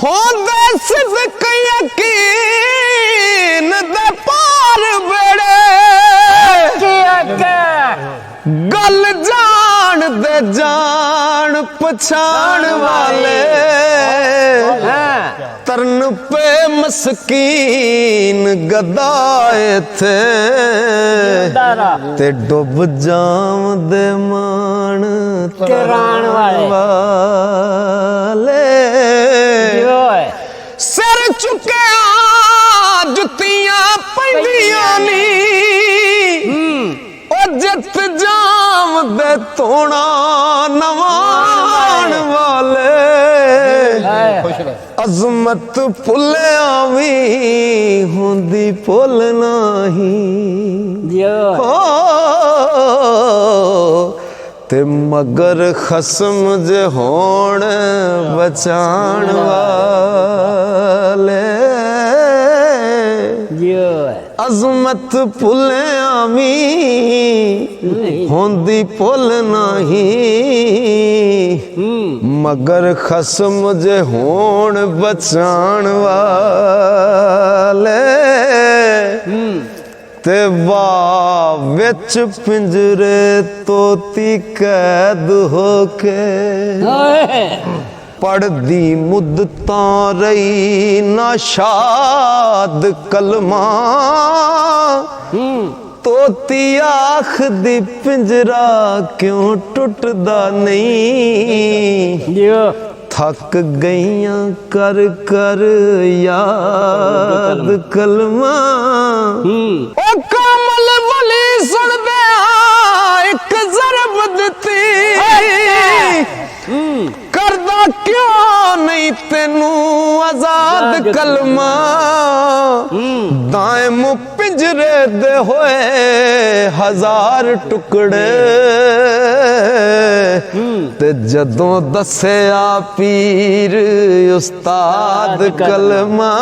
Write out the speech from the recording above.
होंदे सिद्क यकीन दे पार बेड़े गल जान दे जान पछाण वाले तरन पे मस्कीन गदाए थे ते डुब जाम दे मान तराण वाले सिर चुके जुतियां पैंदियां नी ओ जित जाम दे तोड़ा नवाण वाले अजमत भुलिया भी होंदी भुल नहीं हो ते मगर खसम जे होण बचाण वाले अजमत भुलिया भी होंदी भुल नहीं मगर खसम जे होण बचाण वाले ते वाह विच पिंजरे तोती कैद होके पढ़दी मुद्दतां रही नाशाद कलमा तोती आखदी पिंजरा क्यों टुटदा नहीं थक गईयां कर कर याद कलमा ओ कमल वली सुन दे एक ज़रब दिती करदा क्यों नहीं तेनू आजाद कलमा दाएम पिंजरे दे होए हजार टुकड़े ते जदों दस्या पीर उस्ताद कलमा